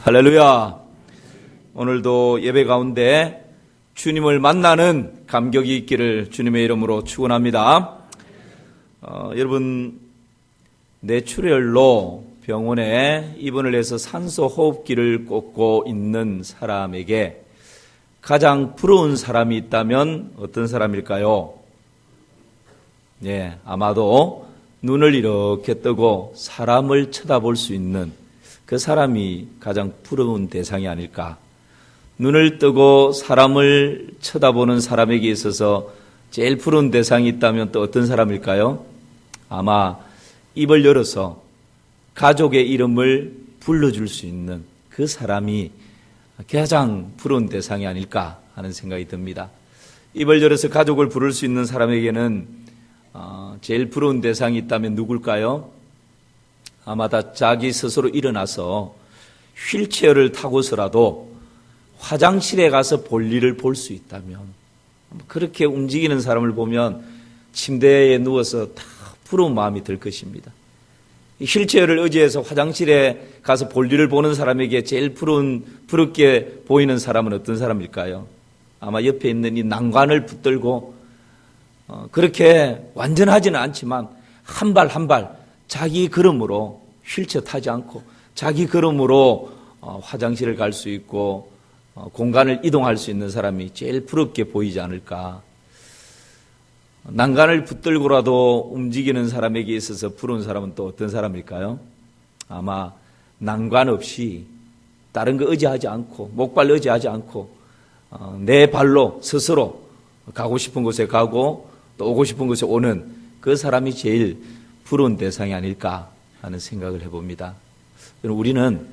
할렐루야. 오늘도 예배 가운데 주님을 만나는 감격이 있기를 주님의 이름으로 축원합니다. 여러분, 뇌출혈로 병원에 입원을 해서 산소 호흡기를 꽂고 있는 사람에게 가장 부러운 사람이 있다면 어떤 사람일까요? 아마도 눈을 이렇게 뜨고 사람을 쳐다볼 수 있는 그 사람이 가장 부러운 대상이 아닐까. 눈을 뜨고 사람을 쳐다보는 사람에게 있어서 제일 부러운 대상이 있다면 또 어떤 사람일까요? 아마 입을 열어서 가족의 이름을 불러줄 수 있는 그 사람이 가장 부러운 대상이 아닐까 하는 생각이 듭니다. 입을 열어서 가족을 부를 수 있는 사람에게는 제일 부러운 대상이 있다면 누굴까요? 아마 다 자기 스스로 일어나서 휠체어를 타고서라도 화장실에 가서 볼일을 볼 수 있다면, 그렇게 움직이는 사람을 보면 침대에 누워서 다 부러운 마음이 들 것입니다. 휠체어를 의지해서 화장실에 가서 볼일을 보는 사람에게 제일 부럽게 보이는 사람은 어떤 사람일까요? 아마 옆에 있는 이 난관을 붙들고 그렇게 완전하지는 않지만 한 발 한 발 자기 걸음으로 휠체어 타지 않고 자기 걸음으로 화장실을 갈 수 있고 공간을 이동할 수 있는 사람이 제일 부럽게 보이지 않을까. 난간을 붙들고라도 움직이는 사람에게 있어서 부러운 사람은 또 어떤 사람일까요? 아마 난관 없이 다른 거 의지하지 않고 목발 의지하지 않고 내 발로 스스로 가고 싶은 곳에 가고 또 오고 싶은 곳에 오는 그 사람이 제일 부러운 대상이 아닐까 하는 생각을 해봅니다. 우리는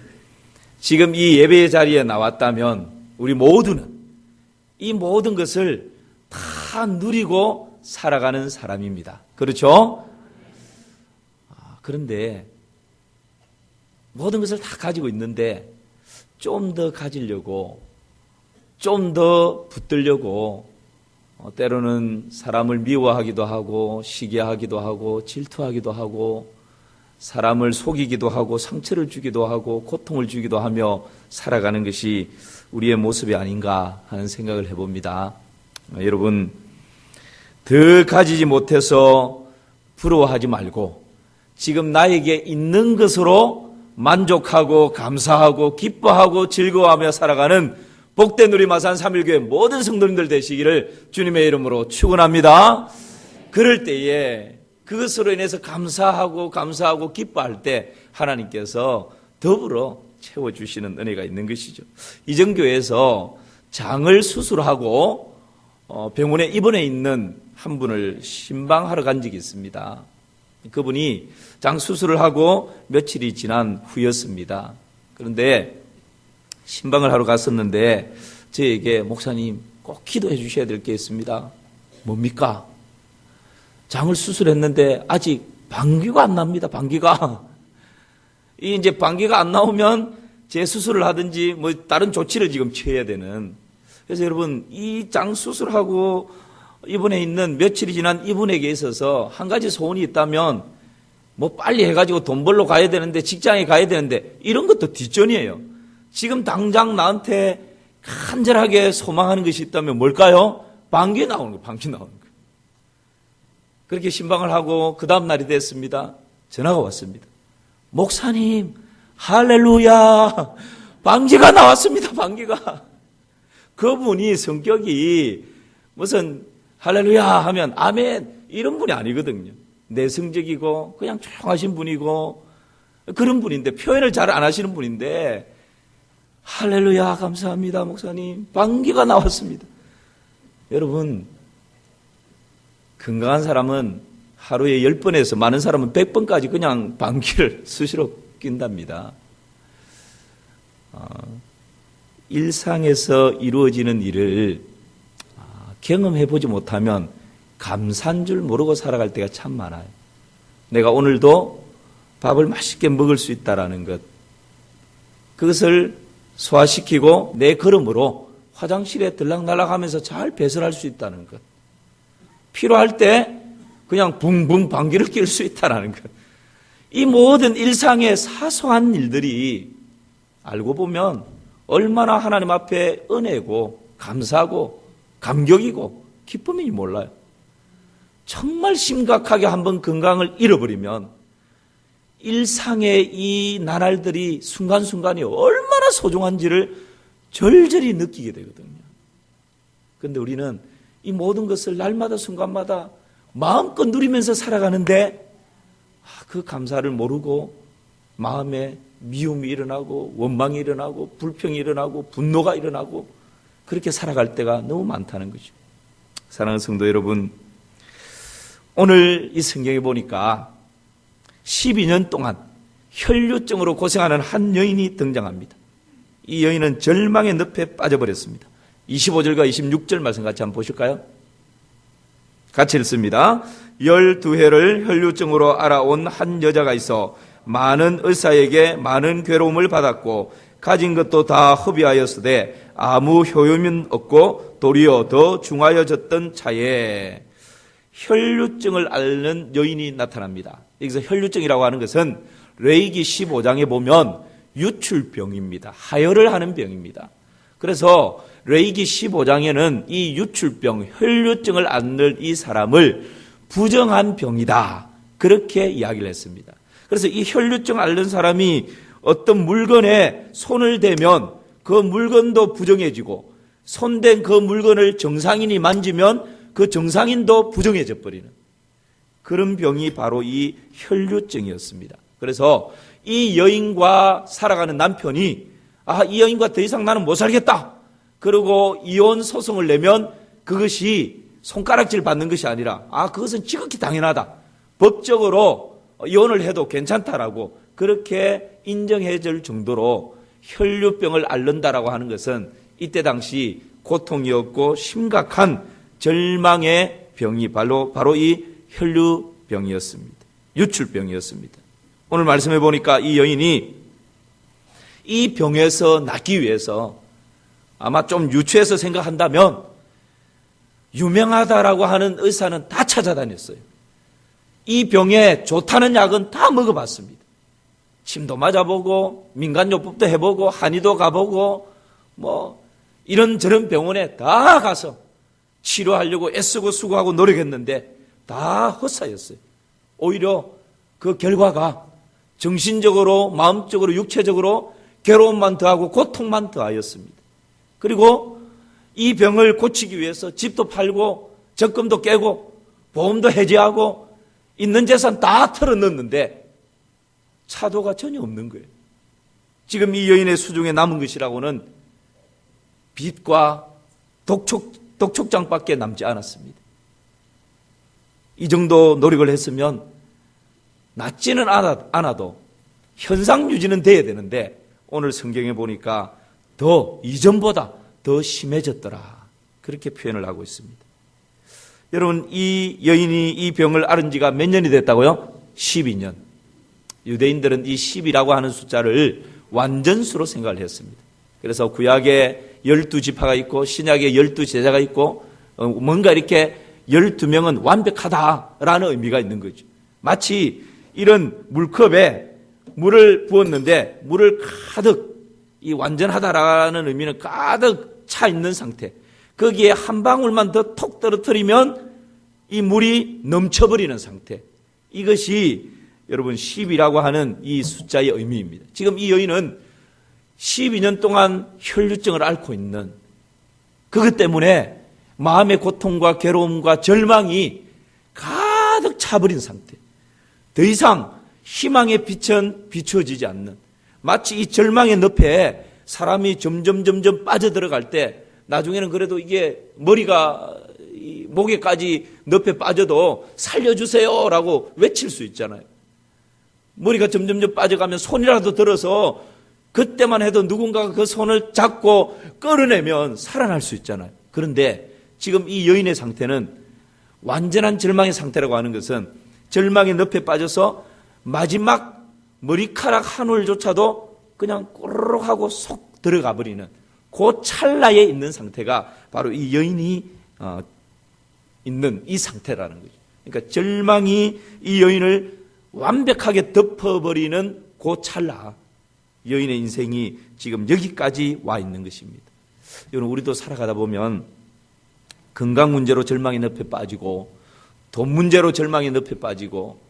지금 이 예배의 자리에 나왔다면 우리 모두는 이 모든 것을 다 누리고 살아가는 사람입니다. 그렇죠? 그런데 모든 것을 다 가지고 있는데 좀 더 가지려고, 좀 더 붙들려고 때로는 사람을 미워하기도 하고 시기하기도 하고 질투하기도 하고 사람을 속이기도 하고 상처를 주기도 하고 고통을 주기도 하며 살아가는 것이 우리의 모습이 아닌가 하는 생각을 해봅니다. 여러분, 더 가지지 못해서 부러워하지 말고 지금 나에게 있는 것으로 만족하고 감사하고 기뻐하고 즐거워하며 살아가는 복된 우리 마산 3.1교회 모든 성도님들 되시기를 주님의 이름으로 축원합니다. 그럴 때에 그것으로 인해서 감사하고 기뻐할 때 하나님께서 더불어 채워주시는 은혜가 있는 것이죠. 이정교회에서 장을 수술하고 병원에 입원해 있는 한 분을 신방하러 간 적이 있습니다. 그분이 장 수술을 하고 며칠이 지난 후였습니다. 그런데 신방을 하러 갔었는데 저에게 목사님 꼭 기도해 주셔야 될 게 있습니다. 뭡니까? 장을 수술했는데 아직 방귀가 안 납니다. 방귀가. 이제 방귀가 안 나오면 재수술을 하든지 뭐 다른 조치를 지금 취해야 되는. 그래서 여러분, 이 장 수술하고 입원해 있는 며칠이 지난 이분에게 있어서 한 가지 소원이 있다면 뭐 빨리 해가지고 돈 벌러 가야 되는데 직장에 가야 되는데 이런 것도 뒷전이에요. 지금 당장 나한테 간절하게 소망하는 것이 있다면 뭘까요? 방귀 나오는 거예요. 방귀 나오는 거예요. 그렇게 신방을 하고 그 다음 날이 됐습니다. 전화가 왔습니다. 목사님, 할렐루야, 방귀가 나왔습니다. 방귀가. 그분이 성격이 무슨 할렐루야 하면 아멘 이런 분이 아니거든요. 내성적이고 그냥 조용하신 분이고 그런 분인데, 표현을 잘 안 하시는 분인데 할렐루야 감사합니다 목사님, 방귀가 나왔습니다. 여러분, 건강한 사람은 하루에 10번에서 많은 사람은 100번까지 그냥 방귀를 수시로 낀답니다. 일상에서 이루어지는 일을 경험해보지 못하면 감사한 줄 모르고 살아갈 때가 참 많아요. 내가 오늘도 밥을 맛있게 먹을 수 있다라는 것, 그것을 소화시키고 내 걸음으로 화장실에 들락날락하면서 잘 배설할 수 있다는 것, 필요할 때 그냥 붕붕 방귀를 낄 수 있다는 것, 이 모든 일상의 사소한 일들이 알고 보면 얼마나 하나님 앞에 은혜고 감사하고 감격이고 기쁨인지 몰라요. 정말 심각하게 한번 건강을 잃어버리면 일상의 이 나날들이 순간순간이 얼마나 소중한지를 절절히 느끼게 되거든요. 그런데 우리는 이 모든 것을 날마다 순간마다 마음껏 누리면서 살아가는데 그 감사를 모르고 마음에 미움이 일어나고 원망이 일어나고 불평이 일어나고 분노가 일어나고 그렇게 살아갈 때가 너무 많다는 거죠. 사랑하는 성도 여러분, 오늘 이 성경에 보니까 12년 동안 혈류증으로 고생하는 한 여인이 등장합니다. 이 여인은 절망의 늪에 빠져버렸습니다. 25절과 26절 말씀 같이 한번 보실까요? 같이 읽습니다. 12해를 혈류증으로 알아온 한 여자가 있어 많은 의사에게 많은 괴로움을 받았고 가진 것도 다 허비하였으되 아무 효용은 없고 도리어 더 중하여졌던 차에 혈류증을 앓는 여인이 나타납니다. 여기서 혈류증이라고 하는 것은 레위기 15장에 보면 유출병입니다. 하혈을 하는 병입니다. 그래서 레위기 15장에는 이 유출병, 혈류증을 앓는 이 사람을 부정한 병이다, 그렇게 이야기를 했습니다. 그래서 이 혈류증 앓는 사람이 어떤 물건에 손을 대면 그 물건도 부정해지고 손댄 그 물건을 정상인이 만지면 그 정상인도 부정해져 버리는 그런 병이 바로 이 혈류증이었습니다. 그래서 이 여인과 살아가는 남편이 이 여인과 더 이상 나는 못 살겠다, 그리고 이혼 소송을 내면 그것이 손가락질 받는 것이 아니라 그것은 지극히 당연하다, 법적으로 이혼을 해도 괜찮다라고 그렇게 인정해 줄 정도로 혈류병을 앓는다라고 하는 것은 이때 당시 고통이었고 심각한 절망의 병이 바로 이 혈류병이었습니다. 유출병이었습니다. 오늘 말씀해 보니까 이 여인이 이 병에서 낫기 위해서 아마 좀 유추해서 생각한다면 유명하다라고 하는 의사는 다 찾아다녔어요. 이 병에 좋다는 약은 다 먹어봤습니다. 침도 맞아보고 민간요법도 해보고 한의도 가보고 이런저런 병원에 다 가서 치료하려고 애쓰고 수고하고 노력했는데 다 헛사였어요. 오히려 그 결과가 정신적으로, 마음적으로, 육체적으로 괴로움만 더하고 고통만 더하였습니다. 그리고 이 병을 고치기 위해서 집도 팔고 적금도 깨고 보험도 해지하고 있는 재산 다 털어넣었는데 차도가 전혀 없는 거예요. 지금 이 여인의 수중에 남은 것이라고는 빚과 독촉장밖에 남지 않았습니다. 이 정도 노력을 했으면 낫지는 않아도 현상 유지는 돼야 되는데 오늘 성경에 보니까 더 이전보다 더 심해졌더라, 그렇게 표현을 하고 있습니다. 여러분, 이 여인이 이 병을 앓은 지가 몇 년이 됐다고요? 12년. 유대인들은 이 10이라고 하는 숫자를 완전수로 생각을 했습니다. 그래서 구약에 12지파가 있고 신약에 12제자가 있고 뭔가 이렇게 12명은 완벽하다라는 의미가 있는 거죠. 마치 이런 물컵에 물을 부었는데 물을 가득, 이 완전하다라는 의미는 가득 차 있는 상태, 거기에 한 방울만 더 톡 떨어뜨리면 이 물이 넘쳐버리는 상태, 이것이 여러분 10이라고 하는 이 숫자의 의미입니다. 지금 이 여인은 12년 동안 혈류증을 앓고 있는, 그것 때문에 마음의 고통과 괴로움과 절망이 가득 차버린 상태, 더 이상 희망의 빛은 비추어지지 않는, 마치 이 절망의 늪에 사람이 점점 빠져들어갈 때 나중에는 그래도 이게 머리가 목에까지 늪에 빠져도 살려주세요라고 외칠 수 있잖아요. 머리가 점점 빠져가면 손이라도 들어서 그때만 해도 누군가가 그 손을 잡고 끌어내면 살아날 수 있잖아요. 그런데 지금 이 여인의 상태는 완전한 절망의 상태라고 하는 것은 절망의 늪에 빠져서 마지막 머리카락 한 올조차도 그냥 꼬르륵 하고 속 들어가 버리는 그 찰나에 있는 상태가 바로 이 여인이 있는 이 상태라는 거죠. 그러니까 절망이 이 여인을 완벽하게 덮어버리는 그 찰나, 여인의 인생이 지금 여기까지 와 있는 것입니다. 여러분, 우리도 살아가다 보면 건강 문제로 절망의 늪에 빠지고, 돈 문제로 절망의 늪에 빠지고,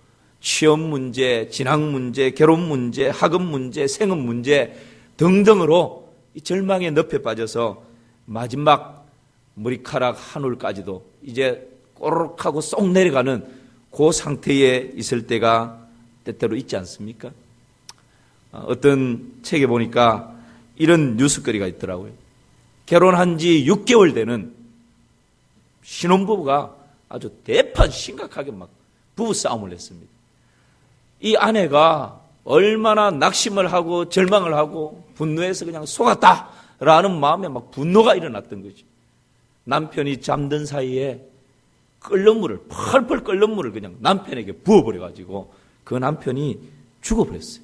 취업 문제, 진학 문제, 결혼 문제, 학업 문제, 생업 문제 등등으로 이 절망의 늪에 빠져서 마지막 머리카락 한 올까지도 이제 꼬르륵 하고 쏙 내려가는 그 상태에 있을 때가 때때로 있지 않습니까? 어떤 책에 보니까 이런 뉴스거리가 있더라고요. 결혼한 지 6개월 되는 신혼부부가 아주 대판 심각하게 막 부부싸움을 했습니다. 이 아내가 얼마나 낙심을 하고 절망을 하고 분노해서 그냥 속았다라는 마음에 막 분노가 일어났던 거죠. 남편이 잠든 사이에 끓는 물을, 펄펄 끓는 물을 그냥 남편에게 부어버려가지고 그 남편이 죽어버렸어요.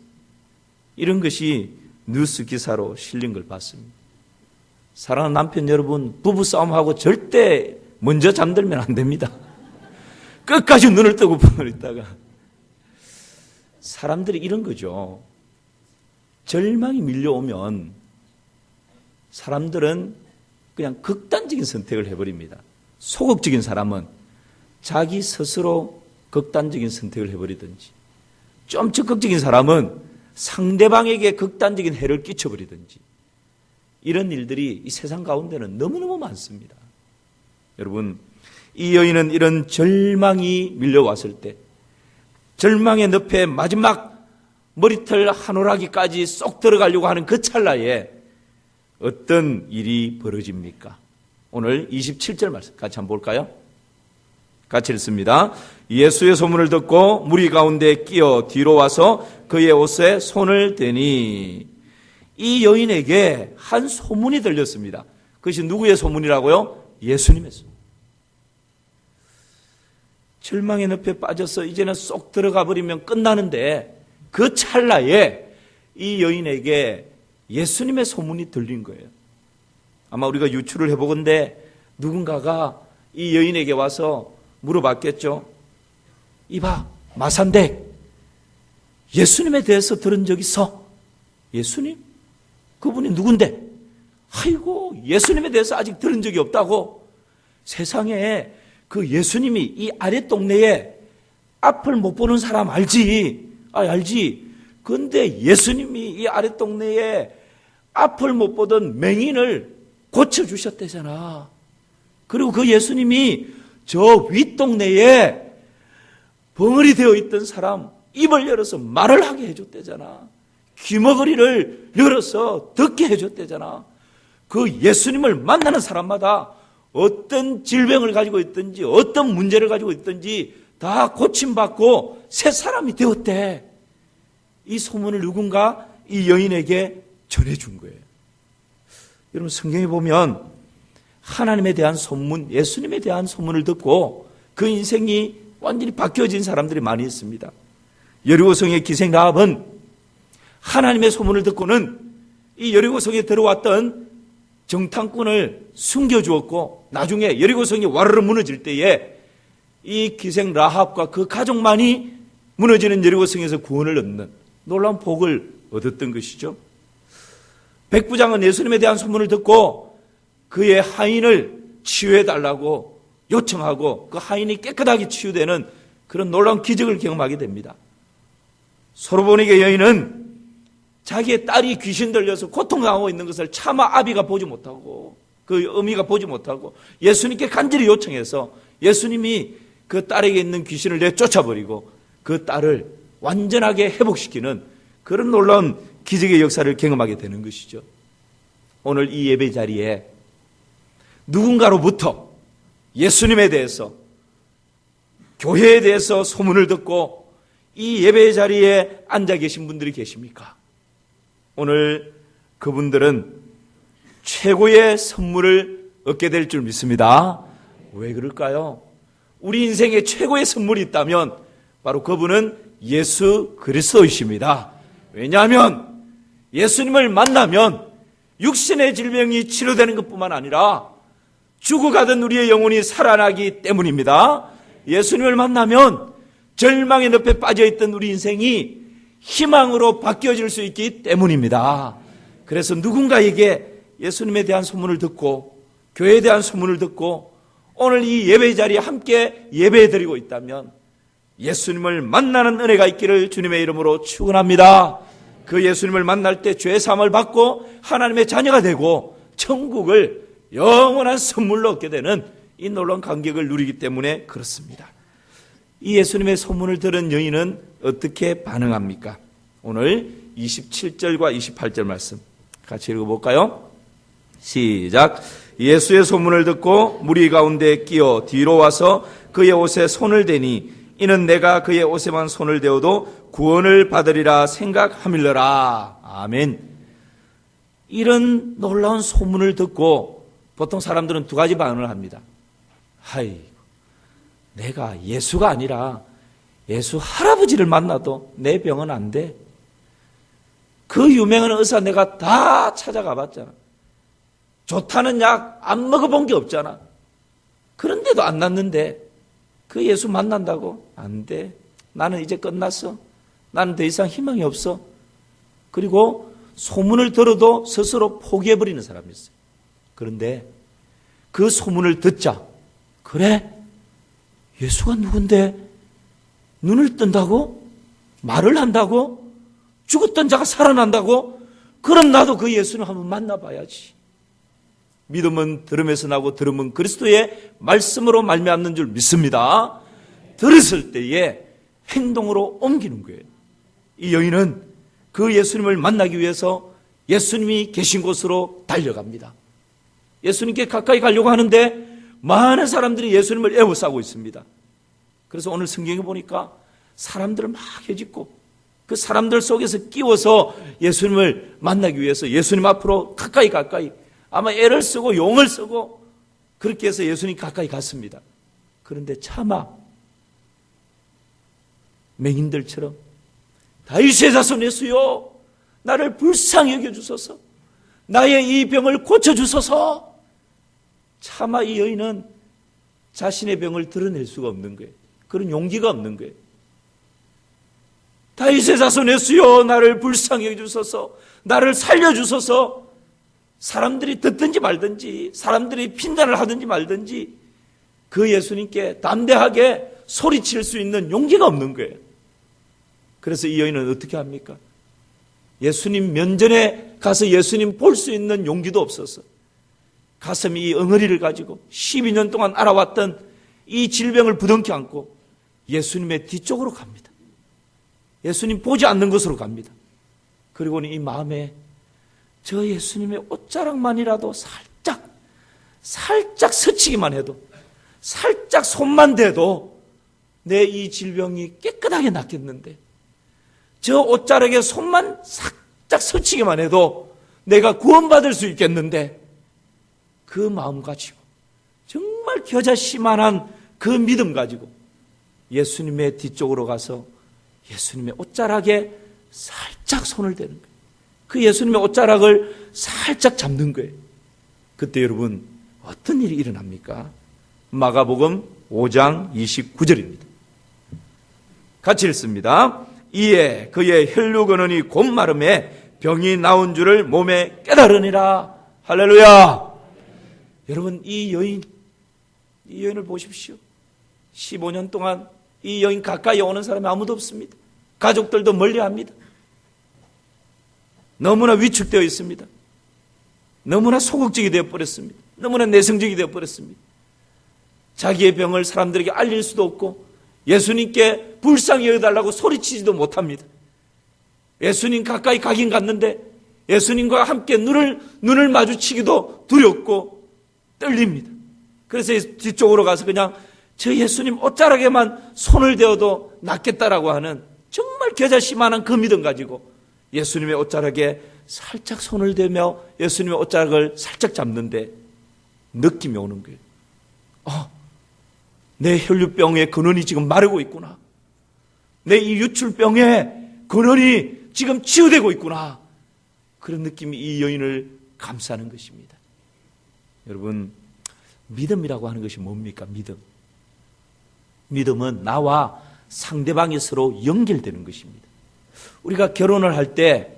이런 것이 뉴스 기사로 실린 걸 봤습니다. 사랑하는 남편 여러분, 부부싸움하고 절대 먼저 잠들면 안 됩니다. 끝까지 눈을 뜨고 뻥을 있다가. 사람들이 이런 거죠. 절망이 밀려오면 사람들은 그냥 극단적인 선택을 해버립니다. 소극적인 사람은 자기 스스로 극단적인 선택을 해버리든지, 좀 적극적인 사람은 상대방에게 극단적인 해를 끼쳐버리든지, 이런 일들이 이 세상 가운데는 너무너무 많습니다. 여러분, 이 여인은 이런 절망이 밀려왔을 때, 절망의 늪에 마지막 머리털 한 오라기까지 쏙 들어가려고 하는 그 찰나에 어떤 일이 벌어집니까? 오늘 27절 말씀 같이 한번 볼까요? 같이 읽습니다. 예수의 소문을 듣고 무리 가운데 끼어 뒤로 와서 그의 옷에 손을 대니, 이 여인에게 한 소문이 들렸습니다. 그것이 누구의 소문이라고요? 예수님의 소문. 절망의 늪에 빠져서 이제는 쏙 들어가 버리면 끝나는데 그 찰나에 이 여인에게 예수님의 소문이 들린 거예요. 아마 우리가 유추를 해보건대 누군가가 이 여인에게 와서 물어봤겠죠. 이봐, 마산댁, 예수님에 대해서 들은 적 있어? 예수님? 그분이 누군데? 아이고, 예수님에 대해서 아직 들은 적이 없다고? 세상에 그 예수님이 이 아래 동네에 앞을 못 보는 사람 알지? 알지. 그런데 예수님이 이 아래 동네에 앞을 못 보던 맹인을 고쳐주셨대잖아. 그리고 그 예수님이 저 윗동네에 벙어리 되어 있던 사람 입을 열어서 말을 하게 해줬대잖아. 귀머거리를 열어서 듣게 해줬대잖아. 그 예수님을 만나는 사람마다 어떤 질병을 가지고 있든지 어떤 문제를 가지고 있든지 다 고침받고 새 사람이 되었대. 이 소문을 누군가 이 여인에게 전해준 거예요. 여러분, 성경에 보면 하나님에 대한 소문, 예수님에 대한 소문을 듣고 그 인생이 완전히 바뀌어진 사람들이 많이 있습니다. 여리고성의 기생 라합은 하나님의 소문을 듣고는 이 여리고성에 들어왔던 정탐꾼을 숨겨주었고, 나중에 여리고성이 와르르 무너질 때에 이 기생 라합과 그 가족만이 무너지는 여리고성에서 구원을 얻는 놀라운 복을 얻었던 것이죠. 백부장은 예수님에 대한 소문을 듣고 그의 하인을 치유해달라고 요청하고 그 하인이 깨끗하게 치유되는 그런 놀라운 기적을 경험하게 됩니다. 소로보니게 여인은 자기의 딸이 귀신 들려서 고통당하고 있는 것을 차마 아비가 보지 못하고 그 어미가 보지 못하고 예수님께 간절히 요청해서 예수님이 그 딸에게 있는 귀신을 내쫓아버리고 그 딸을 완전하게 회복시키는 그런 놀라운 기적의 역사를 경험하게 되는 것이죠. 오늘 이 예배 자리에 누군가로부터 예수님에 대해서, 교회에 대해서 소문을 듣고 이 예배 자리에 앉아 계신 분들이 계십니까? 오늘 그분들은 최고의 선물을 얻게 될 줄 믿습니다. 왜 그럴까요? 우리 인생에 최고의 선물이 있다면 바로 그분은 예수 그리스도이십니다. 왜냐하면 예수님을 만나면 육신의 질병이 치료되는 것뿐만 아니라 죽어가던 우리의 영혼이 살아나기 때문입니다. 예수님을 만나면 절망의 늪에 빠져있던 우리 인생이 희망으로 바뀌어질 수 있기 때문입니다. 그래서 누군가에게 예수님에 대한 소문을 듣고 교회에 대한 소문을 듣고 오늘 이 예배 자리에 함께 예배드리고 있다면 예수님을 만나는 은혜가 있기를 주님의 이름으로 축원합니다. 그 예수님을 만날 때 죄 사함을 받고 하나님의 자녀가 되고 천국을 영원한 선물로 얻게 되는 이 놀라운 감격을 누리기 때문에 그렇습니다. 이 예수님의 소문을 들은 여인은 어떻게 반응합니까? 오늘 27절과 28절 말씀 같이 읽어볼까요? 시작. 예수의 소문을 듣고 무리 가운데 끼어 뒤로 와서 그의 옷에 손을 대니 이는 내가 그의 옷에만 손을 대어도 구원을 받으리라 생각함일러라. 아멘. 이런 놀라운 소문을 듣고 보통 사람들은 두 가지 반응을 합니다. 하이, 내가 예수가 아니라 예수 할아버지를 만나도 내 병은 안 돼. 그 유명한 의사 내가 다 찾아가 봤잖아. 좋다는 약 안 먹어본 게 없잖아. 그런데도 안 낫는데 그 예수 만난다고? 안 돼. 나는 이제 끝났어. 나는 더 이상 희망이 없어. 그리고 소문을 들어도 스스로 포기해버리는 사람이 있어요. 그런데 그 소문을 듣자, 그래? 예수가 누군데 눈을 뜬다고? 말을 한다고? 죽었던 자가 살아난다고? 그럼 나도 그 예수를 한번 만나봐야지. 믿음은 들음에서 나고 들음은 그리스도의 말씀으로 말미암는 줄 믿습니다. 들었을 때에 행동으로 옮기는 거예요. 이 여인은 그 예수님을 만나기 위해서 예수님이 계신 곳으로 달려갑니다. 예수님께 가까이 가려고 하는데 많은 사람들이 예수님을 에워싸고 있습니다. 그래서 오늘 성경에 보니까 사람들을 막 헤집고 그 사람들 속에서 끼워서 예수님을 만나기 위해서 예수님 앞으로 가까이 아마 애를 쓰고 용을 쓰고 그렇게 해서 예수님 가까이 갔습니다. 그런데 차마 맹인들처럼 다윗의 자손 예수여 나를 불쌍히 여겨주소서, 나의 이 병을 고쳐주소서. 차마 이 여인은 자신의 병을 드러낼 수가 없는 거예요. 그런 용기가 없는 거예요. 다윗의 자손 예수여 나를 불쌍히 여겨주소서, 나를 살려주소서. 사람들이 듣든지 말든지 사람들이 핀잔을 하든지 말든지 그 예수님께 담대하게 소리칠 수 있는 용기가 없는 거예요. 그래서 이 여인은 어떻게 합니까? 예수님 면전에 가서 예수님 볼 수 있는 용기도 없어서 가슴이 이 엉어리를 가지고 12년 동안 알아왔던 이 질병을 부둥켜 안고 예수님의 뒤쪽으로 갑니다. 예수님 보지 않는 곳으로 갑니다. 그리고는 이 마음에 저 예수님의 옷자락만이라도 살짝 스치기만 해도, 살짝 손만 대도 내 이 질병이 깨끗하게 낫겠는데, 저 옷자락에 손만 살짝 스치기만 해도 내가 구원받을 수 있겠는데, 그 마음 가지고 정말 겨자씨만한 그 믿음 가지고 예수님의 뒤쪽으로 가서 예수님의 옷자락에 살짝 손을 대는 거예요. 그 예수님의 옷자락을 살짝 잡는 거예요. 그때 여러분 어떤 일이 일어납니까? 마가복음 5장 29절입니다. 같이 읽습니다. 이에 그의 혈류 근원이 곧 마름에 병이 나온 줄을 몸에 깨달으니라. 할렐루야. 여러분 이 여인을 보십시오. 15년 동안 이 여인 가까이 오는 사람이 아무도 없습니다. 가족들도 멀리합니다. 너무나 위축되어 있습니다. 너무나 소극적이 되어버렸습니다. 너무나 내성적이 되어버렸습니다. 자기의 병을 사람들에게 알릴 수도 없고 예수님께 불쌍히 여겨달라고 소리치지도 못합니다. 예수님 가까이 가긴 갔는데 예수님과 함께 눈을 마주치기도 두렵고 떨립니다. 그래서 뒤쪽으로 가서 그냥 저 예수님 옷자락에만 손을 대어도 낫겠다라고 하는 정말 겨자씨만한 그 믿음 가지고 예수님의 옷자락에 살짝 손을 대며 예수님의 옷자락을 살짝 잡는데 느낌이 오는 거예요. 내 혈류병의 근원이 지금 마르고 있구나. 내 이 유출병의 근원이 지금 치유되고 있구나. 그런 느낌이 이 여인을 감싸는 것입니다. 여러분, 믿음이라고 하는 것이 뭡니까? 믿음은 나와 상대방이 서로 연결되는 것입니다. 우리가 결혼을 할 때,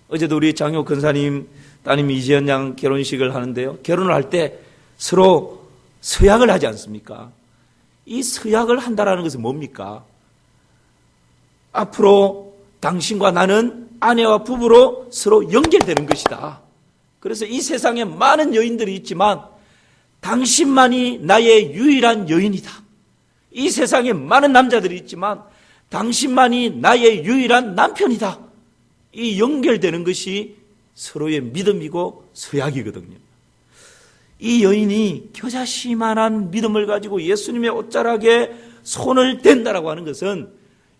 어제도 우리 장효 권사님 따님 이지연 양 결혼식을 하는데요. 결혼을 할 때 서로 서약을 하지 않습니까? 이 서약을 한다라는 것은 뭡니까? 앞으로 당신과 나는 아내와 부부로 서로 연결되는 것이다. 그래서 이 세상에 많은 여인들이 있지만 당신만이 나의 유일한 여인이다. 이 세상에 많은 남자들이 있지만 당신만이 나의 유일한 남편이다. 이 연결되는 것이 서로의 믿음이고 서약이거든요. 이 여인이 겨자씨만한 믿음을 가지고 예수님의 옷자락에 손을 댄다라고 하는 것은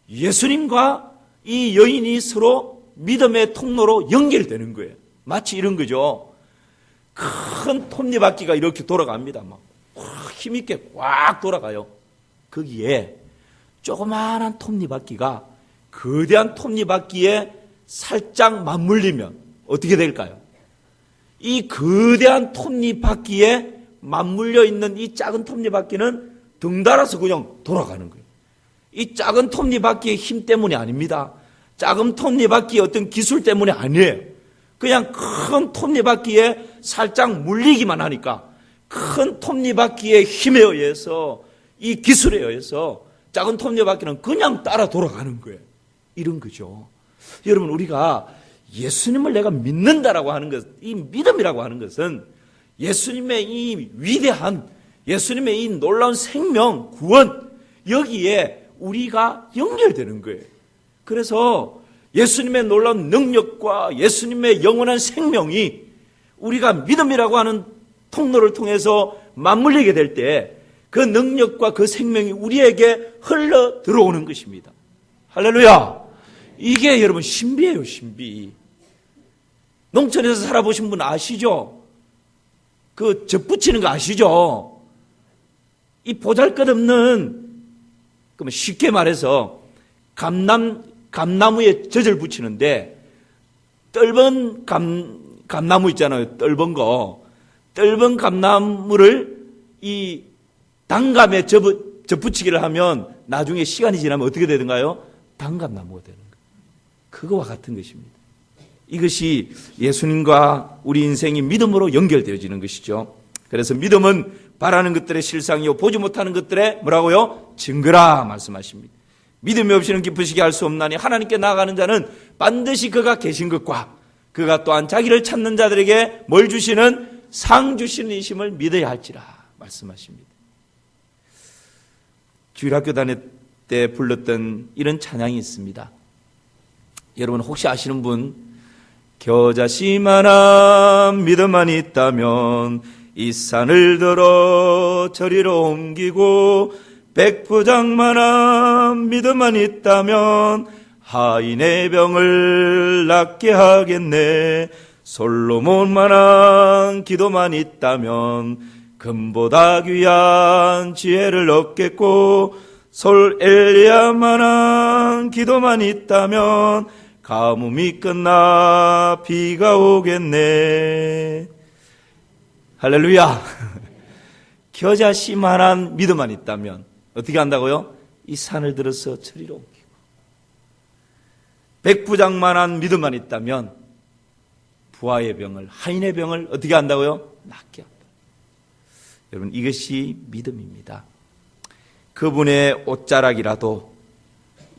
예수님과 이 여인이 서로 믿음의 통로로 연결되는 거예요. 마치 이런 거죠. 큰 톱니바퀴가 이렇게 돌아갑니다. 막 힘있게 꽉 돌아가요. 거기에 조그마한 톱니바퀴가 거대한 톱니바퀴에 살짝 맞물리면 어떻게 될까요? 이 거대한 톱니바퀴에 맞물려 있는 이 작은 톱니바퀴는 덩달아서 그냥 돌아가는 거예요. 이 작은 톱니바퀴의 힘 때문이 아닙니다. 작은 톱니바퀴의 어떤 기술 때문이 아니에요. 그냥 큰 톱니바퀴에 살짝 물리기만 하니까 큰 톱니바퀴의 힘에 의해서 이 기술에 의해서 작은 톱니바퀴는 그냥 따라 돌아가는 거예요. 이런 거죠. 여러분, 우리가 예수님을 내가 믿는다라고 하는 것, 이 믿음이라고 하는 것은 예수님의 이 위대한, 예수님의 이 놀라운 생명, 구원, 여기에 우리가 연결되는 거예요. 그래서 예수님의 놀라운 능력과 예수님의 영원한 생명이 우리가 믿음이라고 하는 통로를 통해서 맞물리게 될 때 그 능력과 그 생명이 우리에게 흘러 들어오는 것입니다. 할렐루야! 이게 여러분 신비예요, 신비. 농촌에서 살아보신 분 아시죠? 그 젖 붙이는 거 아시죠? 이 보잘것없는, 그러면 쉽게 말해서 감나무에 젖을 붙이는데 떫은 감나무 있잖아요. 떫은 거. 떫은 감나무를 이 단감에 젖 붙이기를 하면 나중에 시간이 지나면 어떻게 되는가요? 단감나무가 되는 거예요. 그거와 같은 것입니다. 이것이 예수님과 우리 인생이 믿음으로 연결되어지는 것이죠. 그래서 믿음은 바라는 것들의 실상이요 보지 못하는 것들의 뭐라고요? 증거라 말씀하십니다. 믿음이 없이는 기쁘시게 할 수 없나니 하나님께 나아가는 자는 반드시 그가 계신 것과 그가 또한 자기를 찾는 자들에게 뭘 주시는 상 주시는 이심을 믿어야 할지라 말씀하십니다. 주일학교 다닐 때 불렀던 이런 찬양이 있습니다. 여러분 혹시 아시는 분? 겨자씨만한 믿음만 있다면 이 산을 들어 저리로 옮기고 백부장만한 믿음만 있다면 하인의 병을 낫게 하겠네. 솔로몬만한 기도만 있다면 금보다 귀한 지혜를 얻겠고 솔 엘리야만한 기도만 있다면 가뭄이 끝나 비가 오겠네. 할렐루야. 겨자씨만한 믿음만 있다면 어떻게 한다고요? 이 산을 들어서 저리로 옮기고 백부장만한 믿음만 있다면 부하의 병을, 하인의 병을 어떻게 한다고요? 낫게 한다. 여러분 이것이 믿음입니다. 그분의 옷자락이라도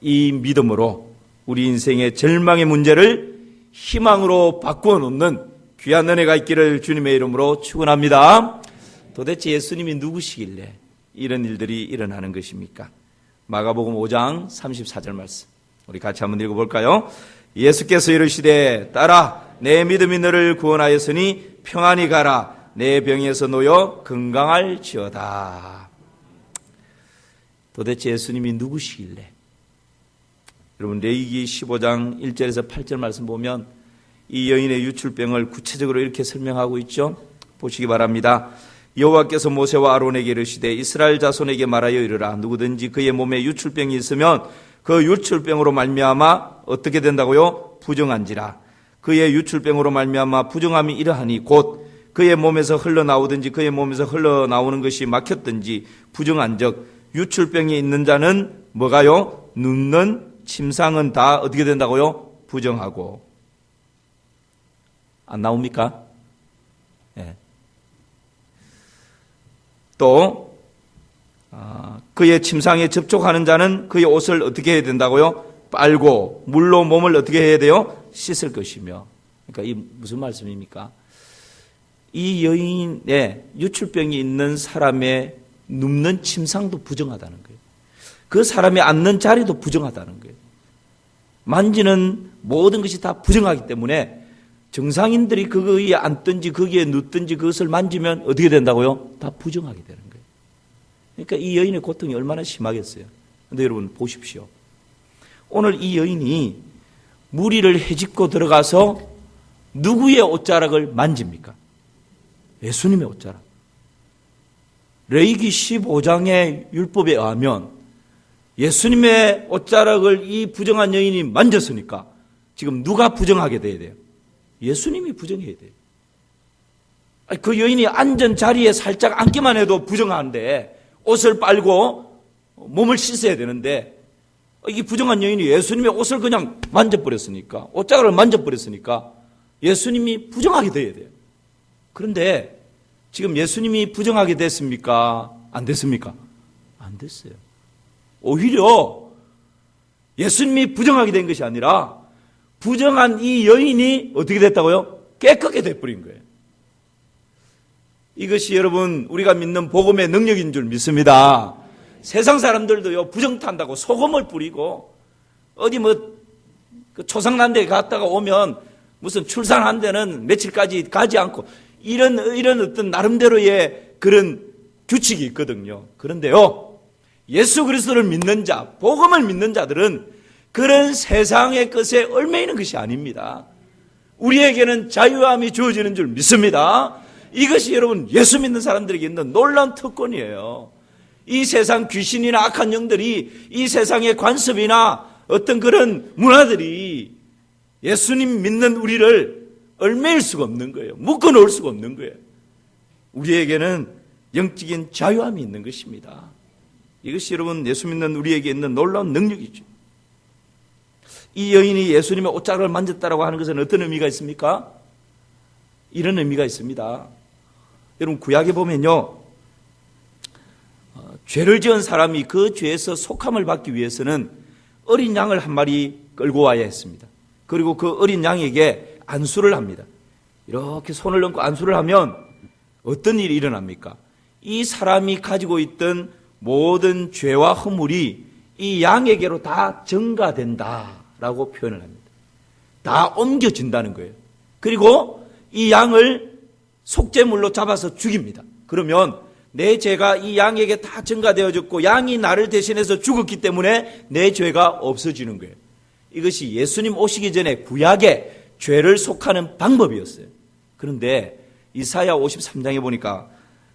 이 믿음으로 우리 인생의 절망의 문제를 희망으로 바꾸어 놓는 귀한 은혜가 있기를 주님의 이름으로 축원합니다. 도대체 예수님이 누구시길래 이런 일들이 일어나는 것입니까? 마가복음 5장 34절 말씀 우리 같이 한번 읽어볼까요? 예수께서 이르시되 딸아 내 믿음이 너를 구원하였으니 평안히 가라 내 병에서 놓여 건강할지어다. 도대체 예수님이 누구시길래? 여러분 레위기 15장 1절에서 8절 말씀 보면 이 여인의 유출병을 구체적으로 이렇게 설명하고 있죠. 보시기 바랍니다. 여호와께서 모세와 아론에게 이르시되 이스라엘 자손에게 말하여 이르라 누구든지 그의 몸에 유출병이 있으면 그 유출병으로 말미암아 어떻게 된다고요? 부정한지라. 그의 유출병으로 말미암아 부정함이 이러하니 곧 그의 몸에서 흘러나오든지 그의 몸에서 흘러나오는 것이 막혔든지 부정한즉 유출병이 있는 자는 뭐가요? 눕는 침상은 다 어떻게 된다고요? 부정하고. 안 나옵니까? 예. 또 그의 침상에 접촉하는 자는 그의 옷을 어떻게 해야 된다고요? 빨고 물로 몸을 어떻게 해야 돼요? 씻을 것이며. 그러니까 이 무슨 말씀입니까? 이 여인의 유출병이 있는 사람의 눕는 침상도 부정하다는 거예요. 그 사람이 앉는 자리도 부정하다는 거예요. 만지는 모든 것이 다 부정하기 때문에 정상인들이 그거에 앉든지 거기에 눕든지 그것을 만지면 어떻게 된다고요? 다 부정하게 되는 거예요. 그러니까 이 여인의 고통이 얼마나 심하겠어요. 그런데 여러분 보십시오. 오늘 이 여인이 무리를 헤집고 들어가서 누구의 옷자락을 만집니까? 예수님의 옷자락. 레위기 15장의 율법에 의하면 예수님의 옷자락을 이 부정한 여인이 만졌으니까 지금 누가 부정하게 돼야 돼요? 예수님이 부정해야 돼요. 그 여인이 앉은 자리에 살짝 앉기만 해도 부정한데 옷을 빨고 몸을 씻어야 되는데 이 부정한 여인이 예수님의 옷을 그냥 만져버렸으니까, 옷자락을 만져버렸으니까 예수님이 부정하게 돼야 돼요. 그런데 지금 예수님이 부정하게 됐습니까? 안 됐습니까? 안 됐어요. 오히려 예수님이 부정하게 된 것이 아니라 부정한 이 여인이 어떻게 됐다고요? 깨끗하게 돼버린 거예요. 이것이 여러분 우리가 믿는 복음의 능력인 줄 믿습니다. 세상 사람들도요 부정탄다고 소금을 뿌리고 어디 그 초상난 데 갔다가 오면 무슨 출산한 데는 며칠까지 가지 않고 이런 어떤 나름대로의 그런 규칙이 있거든요. 그런데요 예수 그리스도를 믿는 자, 복음을 믿는 자들은 그런 세상의 것에 얽매이는 것이 아닙니다. 우리에게는 자유함이 주어지는 줄 믿습니다. 이것이 여러분 예수 믿는 사람들에게 있는 놀라운 특권이에요. 이 세상 귀신이나 악한 영들이 이 세상의 관습이나 어떤 그런 문화들이 예수님 믿는 우리를 얽매일 수가 없는 거예요. 묶어놓을 수가 없는 거예요. 우리에게는 영적인 자유함이 있는 것입니다. 이것이 여러분 예수 믿는 우리에게 있는 놀라운 능력이죠. 이 여인이 예수님의 옷자락을 만졌다라고 하는 것은 어떤 의미가 있습니까? 이런 의미가 있습니다. 여러분 구약에 보면요, 죄를 지은 사람이 그 죄에서 속함을 받기 위해서는 어린 양을 한 마리 끌고 와야 했습니다. 그리고 그 어린 양에게 안수를 합니다. 이렇게 손을 얹고 안수를 하면 어떤 일이 일어납니까? 이 사람이 가지고 있던 모든 죄와 허물이 이 양에게로 다 전가된다라고 표현을 합니다. 다 옮겨진다는 거예요. 그리고 이 양을 속죄물로 잡아서 죽입니다. 그러면 내 죄가 이 양에게 다 전가되어졌고 양이 나를 대신해서 죽었기 때문에 내 죄가 없어지는 거예요. 이것이 예수님 오시기 전에 구약의 죄를 속하는 방법이었어요. 그런데 이사야 53장에 보니까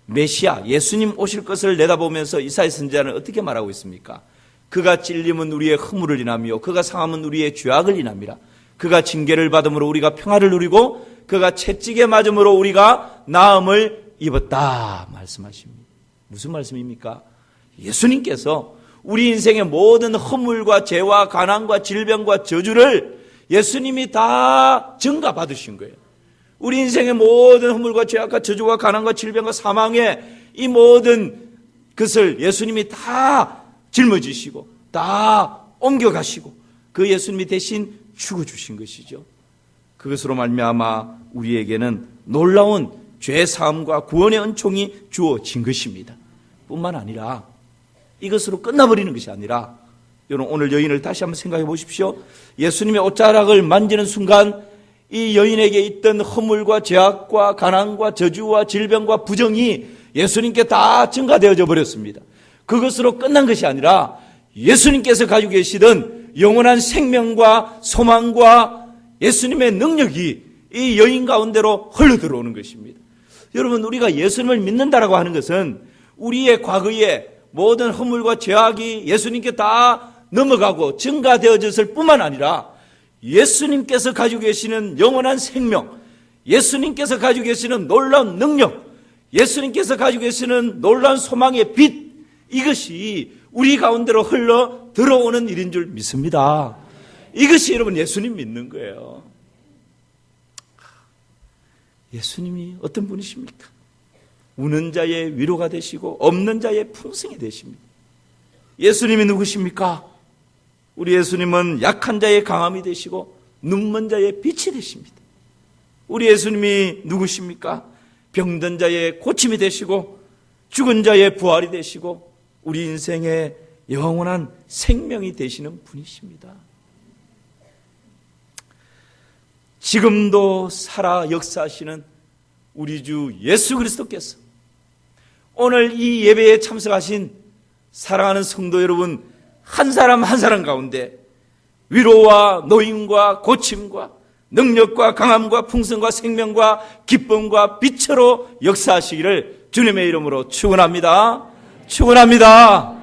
메시아 예수님 오실 것을 내다보면서 이사야 선지자는 어떻게 말하고 있습니까? 그가 찔림은 우리의 허물을 인하며 그가 상함은 우리의 죄악을 인함이라. 그가 징계를 받음으로 우리가 평화를 누리고 그가 채찍에 맞음으로 우리가 나음을 입었다 말씀하십니다. 무슨 말씀입니까? 예수님께서 우리 인생의 모든 허물과 죄와 가난과 질병과 저주를 예수님이 다 전가 받으신 거예요. 우리 인생의 모든 허물과 죄악과 저주와 가난과 질병과 사망의 이 모든 것을 예수님이 다 짊어지시고 다 옮겨가시고 그 예수님이 대신 죽어주신 것이죠. 그것으로 말미암아 우리에게는 놀라운 죄사함과 구원의 은총이 주어진 것입니다. 뿐만 아니라 이것으로 끝나버리는 것이 아니라 여러분 오늘 여인을 다시 한번 생각해 보십시오. 예수님의 옷자락을 만지는 순간 이 여인에게 있던 허물과 죄악과 가난과 저주와 질병과 부정이 예수님께 다 증가되어져 버렸습니다. 그것으로 끝난 것이 아니라 예수님께서 가지고 계시던 영원한 생명과 소망과 예수님의 능력이 이 여인 가운데로 흘러들어오는 것입니다. 여러분 우리가 예수님을 믿는다라고 하는 것은 우리의 과거의 모든 허물과 죄악이 예수님께 다 넘어가고 증가되어졌을 뿐만 아니라 예수님께서 가지고 계시는 영원한 생명, 예수님께서 가지고 계시는 놀라운 능력, 예수님께서 가지고 계시는 놀라운 소망의 빛, 이것이 우리 가운데로 흘러 들어오는 일인 줄 믿습니다. 이것이 여러분 예수님 믿는 거예요. 예수님이 어떤 분이십니까? 우는 자의 위로가 되시고 없는 자의 풍성이 되십니다. 예수님이 누구십니까? 우리 예수님은 약한 자의 강함이 되시고 눈먼 자의 빛이 되십니다. 우리 예수님이 누구십니까? 병든 자의 고침이 되시고 죽은 자의 부활이 되시고 우리 인생의 영원한 생명이 되시는 분이십니다. 지금도 살아 역사하시는 우리 주 예수 그리스도께서 오늘 이 예배에 참석하신 사랑하는 성도 여러분 한 사람 한 사람 가운데 위로와 노임과 고침과 능력과 강함과 풍성과 생명과 기쁨과 빛으로 역사하시기를 주님의 이름으로 축원합니다. 축원합니다.